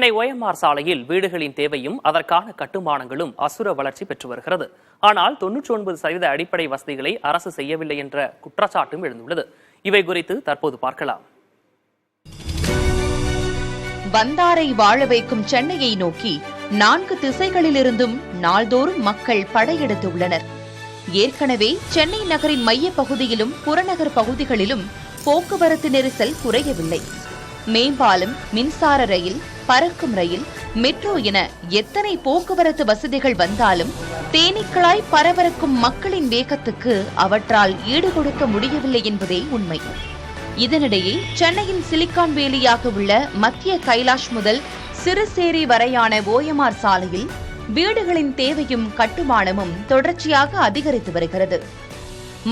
Chennai OMR சாலையில் வீடுகளின் தேவையும் அதற்கான கட்டுமானங்களும் அசுர வளர்ச்சி பெற்று வருகிறது. ஆனால் 99% அடிப்படை வசதிகளை அரசு செய்யவில்லை என்ற குற்றச்சாட்டும் எழுந்துள்ளது. இவை குறித்து தற்போது பார்க்கலாம். வந்தாரை வாழ வைக்கும் சென்னையை நோக்கி 4 திசைகளிலிருந்தும் நாள்தோறும் மக்கள் படையெடுத்துள்ளனர். ஏற்கனவே சென்னை நகரின் மைய பகுதியிலும் புறநகர் பகுதிகளிலும் போக்குவரத்து நெரிசல் குறையவில்லை. மேம்பாலம், மின்சார ரயில், பறக்கும் ரயில், மெட்ரோ என எத்தனை போக்குவரத்து வசதிகள் வந்தாலும் தேனீக்களாய் பரபரக்கும் மக்களின் வேகத்துக்கு அவற்றால் ஈடுகொடுக்க முடியவில்லை என்பதே உண்மை. இதனிடையே சென்னையின் சிலிக்கான் வேலியாக உள்ள மத்திய கைலாஷ் முதல் சிறுசேரி வரையான OMR சாலையில் வீடுகளின் தேவையும் கட்டுமானமும் தொடர்ச்சியாக அதிகரித்து வருகிறது.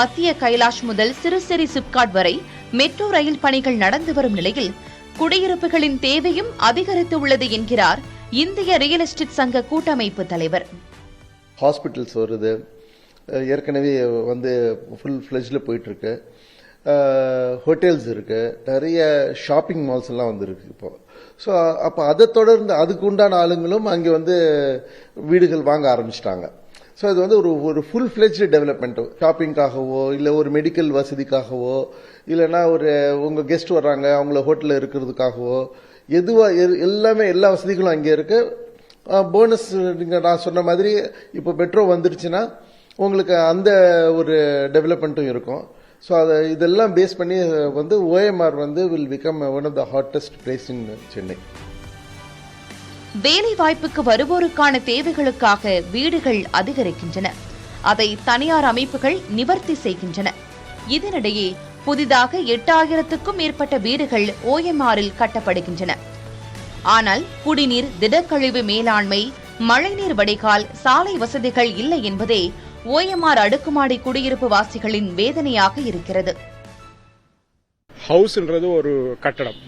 மத்திய கைலாஷ் முதல் சிறுசேரி சிப்காட் வரை மெட்ரோ ரயில் பணிகள் நடந்து வரும் நிலையில் குடியிருப்புகளின் தேவையும் அதிகரித்து உள்ளது என்கிறார் இந்திய ரியல் எஸ்டேட் சங்க கூட்டமைப்பு தலைவர். ஹாஸ்பிட்டல்ஸ் வருது, ஏற்கனவே ஃபுல் ஃபிளெஜ்ல போயிட்டு இருக்கு. ஹோட்டல்ஸ் இருக்கு, நிறைய ஷாப்பிங் மால்ஸ் எல்லாம் வந்துருக்கு இப்போ. ஸோ அப்போ அதை தொடர்ந்து அதுக்கு உண்டான ஆளுங்களும் அங்கே வீடுகள் வாங்க ஆரம்பிச்சிட்டாங்க. ஸோ அது ஒரு ஃபுல் ஃபிளெஜ்டு டெவலப்மெண்ட், ஷாப்பிங்காகவோ இல்லை ஒரு மெடிக்கல் வசதிக்காகவோ இல்லைன்னா உங்கள் கெஸ்ட் வர்றாங்க அவங்கள ஹோட்டலில் இருக்கிறதுக்காகவோ எல்லாமே எல்லா வசதிகளும் அங்கே இருக்கு. போனஸ் நான் சொன்ன மாதிரி இப்போ மெட்ரோ வந்துருச்சுன்னா உங்களுக்கு அந்த ஒரு டெவலப்மெண்ட்டும் இருக்கும். ஸோ இதெல்லாம் பேஸ் பண்ணி OMR வில் become one of the hottest place in Chennai. வேலை வாய்ப்புக்கு வருவோருக்கான தேவைகளுக்காக வீடுகள் அதிகரிக்கின்றன. அதை தனியார் அமைப்புகள் நிவர்த்தி செய்கின்றன. இதனிடையே புதிதாக 8000க்கும் மேற்பட்ட வீடுகள் OMRல் கட்டப்படுகின்றன. ஆனால் குடிநீர், திடக்கழிவு மேலாண்மை, மழைநீர் வடிகால், சாலை வசதிகள் இல்லை என்பதே OMR அடுக்குமாடி குடியிருப்பு வாசிகளின் வேதனையாக இருக்கிறது. ஹவுஸ்ன்றது ஒரு கட்டடம்,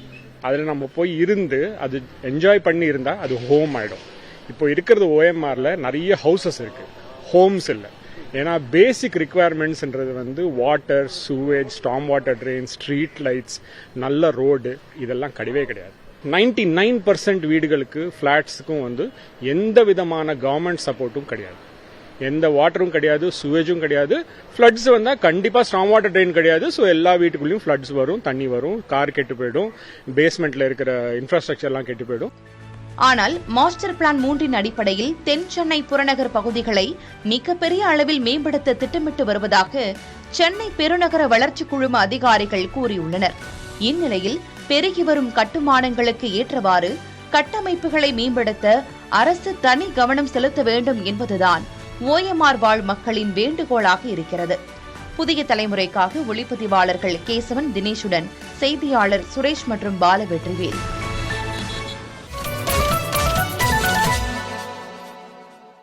அதில் நம்ம போய் இருந்து அது என்ஜாய் பண்ணி இருந்தா அது ஹோம் ஆயிடும். இப்போ இருக்கிறது OMRல நிறைய ஹவுசஸ் இருக்கு, ஹோம்ஸ் இல்லை. ஏன்னா பேசிக் ரிக்குவயர்மெண்ட்ஸ்ன்றது water, sewage, storm water drain, street lights, நல்ல ரோடு, இதெல்லாம் கிடையவே கிடையாது. 99% வீடுகளுக்கு, ஃபிளாட்ஸுக்கும் எந்த விதமான கவர்மெண்ட் சப்போர்ட்டும் கிடையாது. எந்த வாட்டரும் கிடையாது, சுவேஜும் கிடையாது. ஃப்ளட்ஸ் வந்தா கண்டிப்பா ஸ்டார்ம் வாட்டர் ட்ரெயின் கிடையாது. ஸோ எல்லா வீட்டுக்குள்ளேயும் ஃப்ளட்ஸ் வரும், தண்ணி வரும், கார் கெட்டு போயிடும், பேஸ்மெண்ட்ல இருக்கிற இன்ஃப்ராஸ்ட்ரக்சர்லாம் கெட்டு போயிடும். ஆனால் மாஸ்டர் பிளான் 3 அடிப்படையில் தென் சென்னை புறநகர் பகுதிகளை மிகப்பெரிய அளவில் மேம்படுத்த திட்டமிட்டு வருவதாக சென்னை பெருநகர வளர்ச்சி குழும அதிகாரிகள் கூறியுள்ளனர். இந்நிலையில் பெருகி வரும் கட்டுமானங்களுக்கு ஏற்றவாறு கட்டமைப்புகளை மேம்படுத்த அரசு தனி கவனம் செலுத்த வேண்டும் என்பதுதான் OMR வாழ் மக்களின் வேண்டுகோளாக இருக்கிறது. புதிய தலைமுறைக்காக ஒளிப்பதிவாளர்கள் கேசவன், தினேஷுடன் செய்தியாளர் சுரேஷ் மற்றும் பாலவெற்றிவேல்.